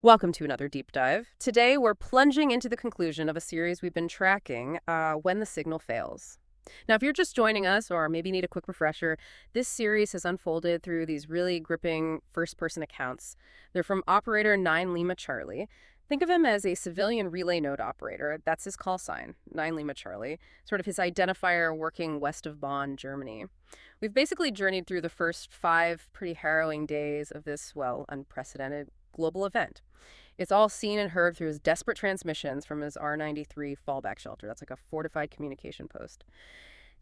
Welcome to another deep dive. Today, we're plunging into the conclusion of a series we've been tracking, When the Signal Fails. Now, if you're just joining us or maybe need a quick refresher, this series has unfolded through these really gripping first-person accounts. They're from Operator 9 Lima Charlie. Think of him as a civilian relay node operator. That's his call sign, 9 Lima Charlie, sort of his identifier working west of Bonn, Germany. We've basically journeyed through the first 5 pretty harrowing days of this, well, unprecedented global event. It's all seen and heard through his desperate transmissions from his R-93 fallback shelter. That's like a fortified communication post.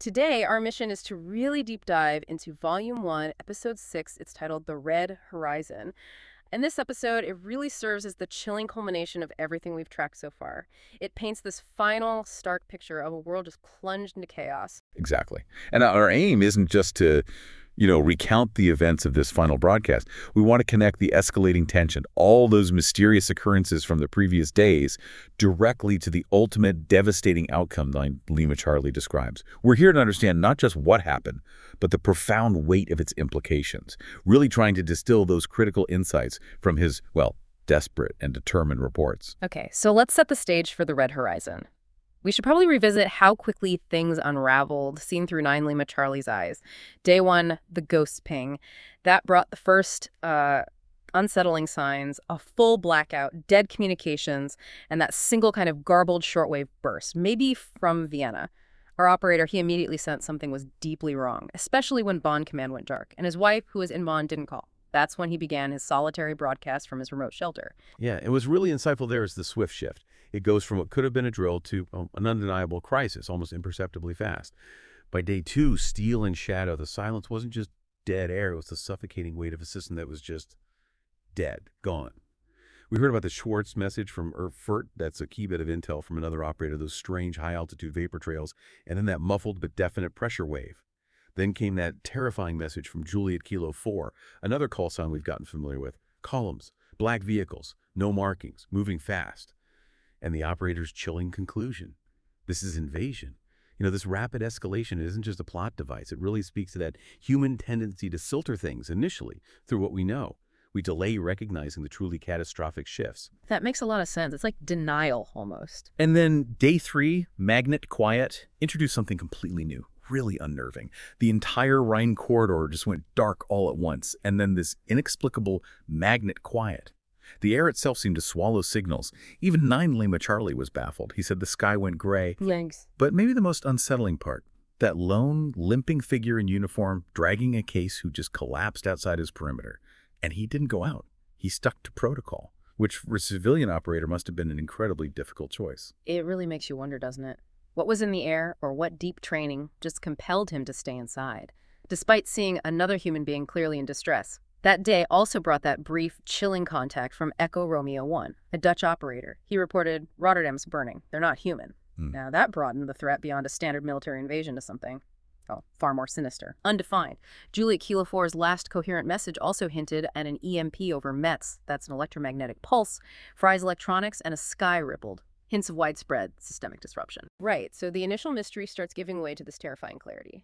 Today, our mission is to really deep dive into Volume 1, Episode 6. It's titled The Red Horizon. In this episode, it really serves as the chilling culmination of everything we've tracked so far. It paints this final, stark picture of a world just plunged into chaos. Exactly. And our aim isn't just to, recount the events of this final broadcast. We want to connect the escalating tension, all those mysterious occurrences from the previous days, directly to the ultimate devastating outcome Lima Charlie describes. We're here to understand not just what happened, but the profound weight of its implications, really trying to distill those critical insights from his, desperate and determined reports. Okay, so let's set the stage for the Red Horizon. We should probably revisit how quickly things unraveled, seen through 9 Lima Charlie's eyes. Day 1, the ghost ping. That brought the first unsettling signs, a full blackout, dead communications, and that single kind of garbled shortwave burst, maybe from Vienna. Our operator, he immediately sensed something was deeply wrong, especially when Bonn Command went dark, and his wife, who was in Bonn, didn't call. That's when he began his solitary broadcast from his remote shelter. Yeah, it was really insightful there is the swift shift. It goes from what could have been a drill to an undeniable crisis, almost imperceptibly fast. By day 2, steel and shadow, the silence wasn't just dead air, it was the suffocating weight of a system that was just dead, gone. We heard about the Schwartz message from Erfurt. That's a key bit of intel from another operator, those strange high-altitude vapor trails, and then that muffled but definite pressure wave. Then came that terrifying message from Juliet Kilo 4, another call sign we've gotten familiar with. Columns, black vehicles, no markings, moving fast. And the operator's chilling conclusion. This is invasion. This rapid escalation isn't just a plot device. It really speaks to that human tendency to filter things initially through what we know. We delay recognizing the truly catastrophic shifts. That makes a lot of sense. It's like denial, almost. And then day 3, magnet quiet, introduced something completely new. Really unnerving. The entire Rhine corridor just went dark all at once, and then this inexplicable magnet quiet. The air itself seemed to swallow signals. Even 9 Lima Charlie was baffled. He said the sky went gray. Thanks. But maybe the most unsettling part, that lone, limping figure in uniform dragging a case who just collapsed outside his perimeter. And he didn't go out. He stuck to protocol, which for a civilian operator must have been an incredibly difficult choice. It really makes you wonder, doesn't it? What was in the air or what deep training just compelled him to stay inside, despite seeing another human being clearly in distress? That day also brought that brief, chilling contact from Echo Romeo 1, a Dutch operator. He reported, Rotterdam's burning. They're not human. Now that broadened the threat beyond a standard military invasion to something, far more sinister, undefined. Juliet Kilo 4's last coherent message also hinted at an EMP over Metz. That's an electromagnetic pulse, fries electronics, and a sky rippled. Hints of widespread systemic disruption. Right, so the initial mystery starts giving way to this terrifying clarity.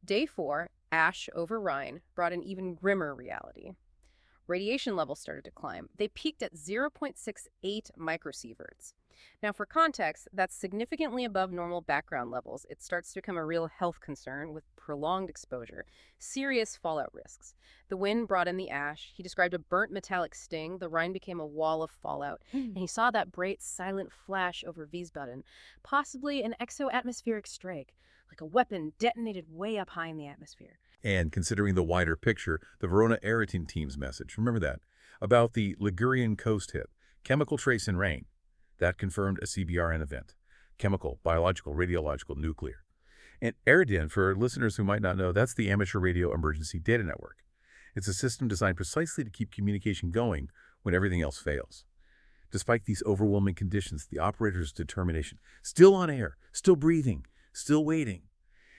Day 4, ash over Rhine, brought an even grimmer reality. Radiation levels started to climb. They peaked at 0.68 microsieverts. Now, for context, that's significantly above normal background levels. It starts to become a real health concern with prolonged exposure, serious fallout risks. The wind brought in the ash. He described a burnt metallic sting. The Rhine became a wall of fallout. And he saw that bright, silent flash over Wiesbaden, possibly an exo-atmospheric strike, like a weapon detonated way up high in the atmosphere. And considering the wider picture, the Verona Aerotin team's message, remember that, about the Ligurian coast hit, chemical trace in rain. That confirmed a CBRN event. Chemical, biological, radiological, nuclear. And Aerodin, for listeners who might not know, that's the Amateur Radio Emergency Data Network. It's a system designed precisely to keep communication going when everything else fails. Despite these overwhelming conditions, the operator's determination, still on air, still breathing, still waiting.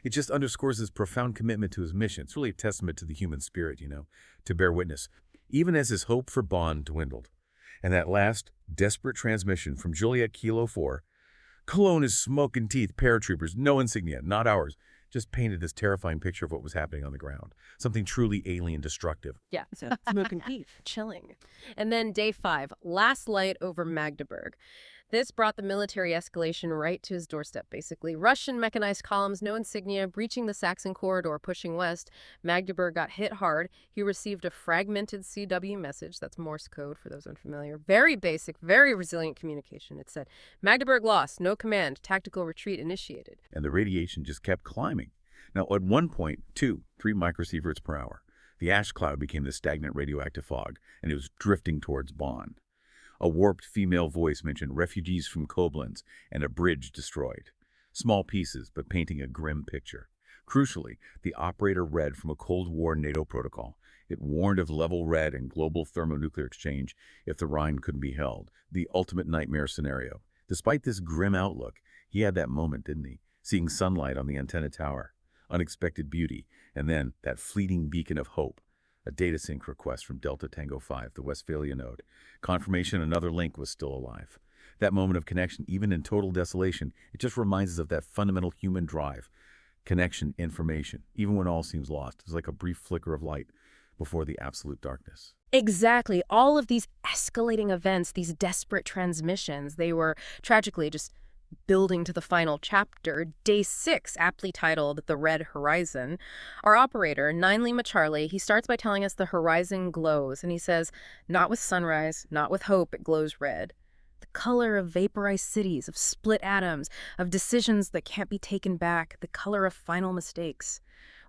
It just underscores his profound commitment to his mission. It's really a testament to the human spirit, to bear witness, even as his hope for Bonn dwindled. And that last, desperate transmission from Juliet Kilo 4, Cologne is smoke and teeth, paratroopers, no insignia, not ours. just painted this terrifying picture of what was happening on the ground. Something truly alien destructive. Yeah, so smoking heat. Chilling. And then day 5, last light over Magdeburg. This brought the military escalation right to his doorstep, basically. Russian mechanized columns, no insignia, breaching the Saxon corridor, pushing west. Magdeburg got hit hard. He received a fragmented CW message. That's Morse code, for those unfamiliar. Very basic, very resilient communication. It said, Magdeburg lost, no command, tactical retreat initiated. And the radiation just kept climbing. Now, at one point, 3 microsieverts per hour. The ash cloud became the stagnant radioactive fog, and it was drifting towards Bonn. A warped female voice mentioned refugees from Koblenz and a bridge destroyed. Small pieces, but painting a grim picture. Crucially, the operator read from a Cold War NATO protocol. It warned of level red and global thermonuclear exchange if the Rhine couldn't be held, the ultimate nightmare scenario. Despite this grim outlook, he had that moment, didn't he? Seeing sunlight on the antenna tower, unexpected beauty, and then that fleeting beacon of hope. A data sync request from Delta Tango 5, the Westphalia node. Confirmation another link was still alive. That moment of connection, even in total desolation, it just reminds us of that fundamental human drive. Connection, information, even when all seems lost. It's like a brief flicker of light before the absolute darkness. Exactly. All of these escalating events, these desperate transmissions, they were tragically just building to the final chapter, day 6, aptly titled The Red Horizon. Our operator, Ninelima Charlie, he starts by telling us the horizon glows, and he says, not with sunrise, not with hope, it glows red. The color of vaporized cities, of split atoms, of decisions that can't be taken back, the color of final mistakes.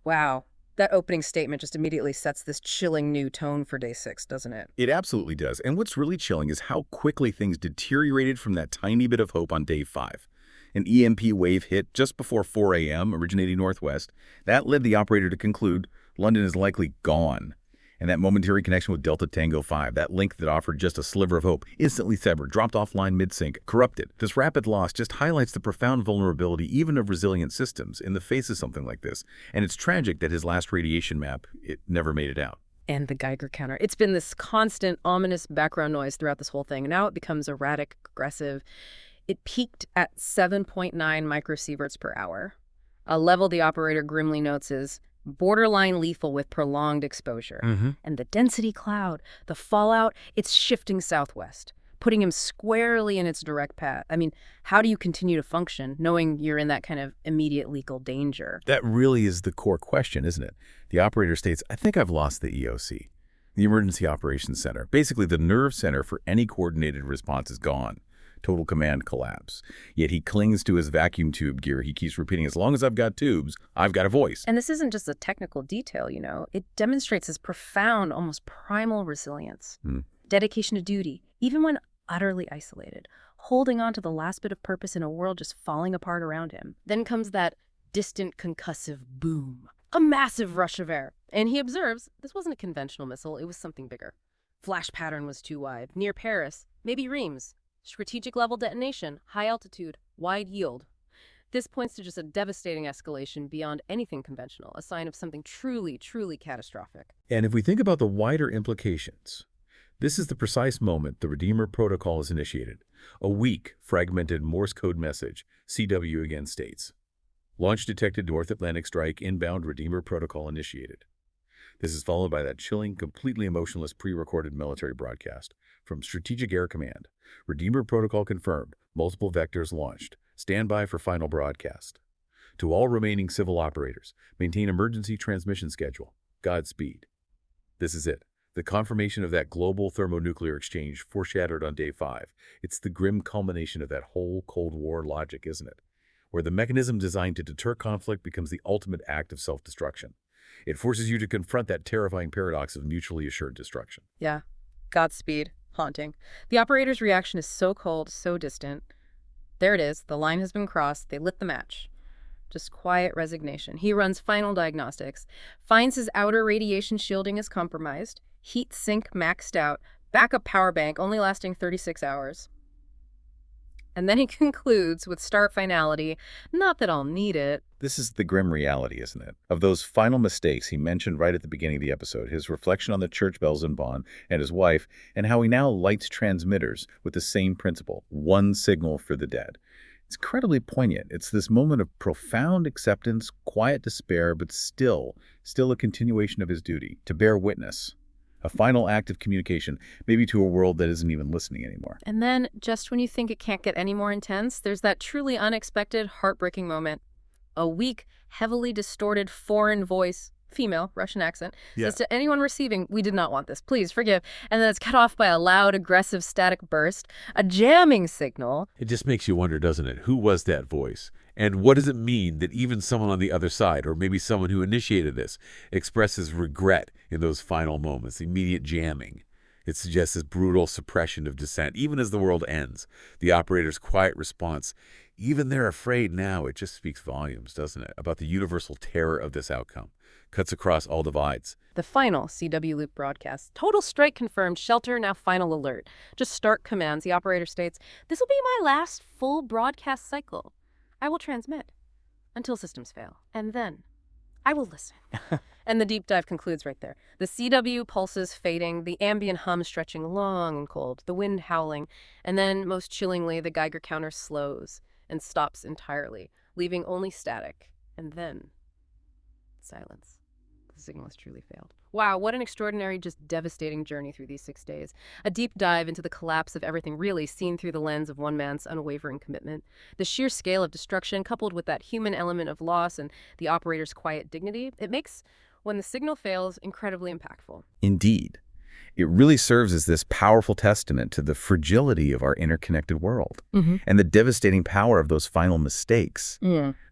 Wow. That opening statement just immediately sets this chilling new tone for day 6, doesn't it? It absolutely does. And what's really chilling is how quickly things deteriorated from that tiny bit of hope on day 5. An EMP wave hit just before 4 a.m., originating northwest. That led the operator to conclude London is likely gone. And that momentary connection with Delta Tango 5, that link that offered just a sliver of hope, instantly severed, dropped offline mid-sync, corrupted. This rapid loss just highlights the profound vulnerability even of resilient systems in the face of something like this. And it's tragic that his last radiation map, it never made it out. And the Geiger counter. It's been this constant, ominous background noise throughout this whole thing. Now it becomes erratic, aggressive. It peaked at 7.9 microsieverts per hour. A level the operator grimly notes is borderline lethal with prolonged exposure. And the density cloud, the fallout, it's shifting southwest, putting him squarely in its direct path. I mean, how do you continue to function knowing you're in that kind of immediate lethal danger? That really is the core question, isn't it? The operator states, I think I've lost the EOC. The Emergency Operations Center, basically the nerve center for any coordinated response, is gone. Total command collapse. Yet he clings to his vacuum tube gear. He keeps repeating, as long as I've got tubes, I've got a voice. And this isn't just a technical detail, you know. It demonstrates his profound, almost primal resilience. Dedication to duty, even when utterly isolated. Holding on to the last bit of purpose in a world just falling apart around him. Then comes that distant concussive boom. A massive rush of air. And he observes this wasn't a conventional missile, it was something bigger. Flash pattern was too wide. Near Paris, maybe Reims. Strategic level detonation, high altitude, wide yield. This points to just a devastating escalation beyond anything conventional, a sign of something truly, truly catastrophic. And if we think about the wider implications, this is the precise moment the Redeemer Protocol is initiated. A weak, fragmented Morse code message, CW again states, launch detected North Atlantic strike inbound Redeemer Protocol initiated. This is followed by that chilling, completely emotionless pre-recorded military broadcast from Strategic Air Command. Redeemer Protocol confirmed. Multiple vectors launched. Stand by for final broadcast. To all remaining civil operators, maintain emergency transmission schedule. Godspeed. This is it. The confirmation of that global thermonuclear exchange foreshadowed on day 5. It's the grim culmination of that whole Cold War logic, isn't it? Where the mechanism designed to deter conflict becomes the ultimate act of self-destruction. It forces you to confront that terrifying paradox of mutually assured destruction. Yeah. Godspeed. Haunting. The operator's reaction is so cold, so distant. There it is. The line has been crossed. They lit the match. Just quiet resignation. He runs final diagnostics, finds his outer radiation shielding is compromised, heat sink maxed out, backup power bank only lasting 36 hours. And then he concludes with stark finality, not that I'll need it. This is the grim reality, isn't it? Of those final mistakes he mentioned right at the beginning of the episode, his reflection on the church bells in Bonn and his wife, and how he now lights transmitters with the same principle, one signal for the dead. It's incredibly poignant. It's this moment of profound acceptance, quiet despair, but still a continuation of his duty to bear witness. A final act of communication, maybe to a world that isn't even listening anymore. And then, just when you think it can't get any more intense, there's that truly unexpected, heartbreaking moment. A weak, heavily distorted foreign voice, female, Russian accent, says to anyone receiving, "We did not want this, please forgive." And then it's cut off by a loud, aggressive static burst, a jamming signal. It just makes you wonder, doesn't it? Who was that voice? And what does it mean that even someone on the other side, or maybe someone who initiated this, expresses regret in those final moments, immediate jamming? It suggests this brutal suppression of dissent, even as the world ends. The operator's quiet response, even they're afraid now, it just speaks volumes, doesn't it, about the universal terror of this outcome. Cuts across all divides. The final CW loop broadcast. Total strike confirmed. Shelter now final alert. Just start commands. The operator states, "This will be my last full broadcast cycle. I will transmit until systems fail. And then I will listen." And the deep dive concludes right there. The CW pulses fading, the ambient hum stretching long and cold, the wind howling, and then, most chillingly, the Geiger counter slows and stops entirely, leaving only static. And then silence. The signal has truly failed. Wow, what an extraordinary, just devastating journey through these 6 days. A deep dive into the collapse of everything really seen through the lens of one man's unwavering commitment. The sheer scale of destruction, coupled with that human element of loss and the operator's quiet dignity, it makes, when the signal fails, incredibly impactful. Indeed. It really serves as this powerful testament to the fragility of our interconnected world and the devastating power of those final mistakes.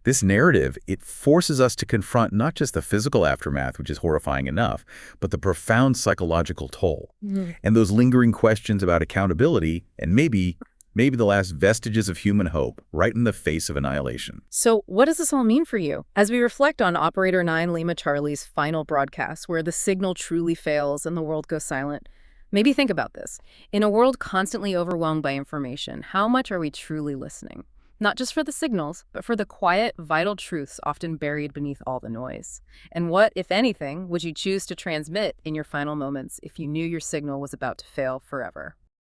This narrative, it forces us to confront not just the physical aftermath, which is horrifying enough, but the profound psychological toll and those lingering questions about accountability and maybe the last vestiges of human hope right in the face of annihilation. So what does this all mean for you? As we reflect on Operator 9 Lima Charlie's final broadcast, where the signal truly fails and the world goes silent, maybe think about this. In a world constantly overwhelmed by information, how much are we truly listening? Not just for the signals, but for the quiet, vital truths often buried beneath all the noise. And what, if anything, would you choose to transmit in your final moments if you knew your signal was about to fail forever?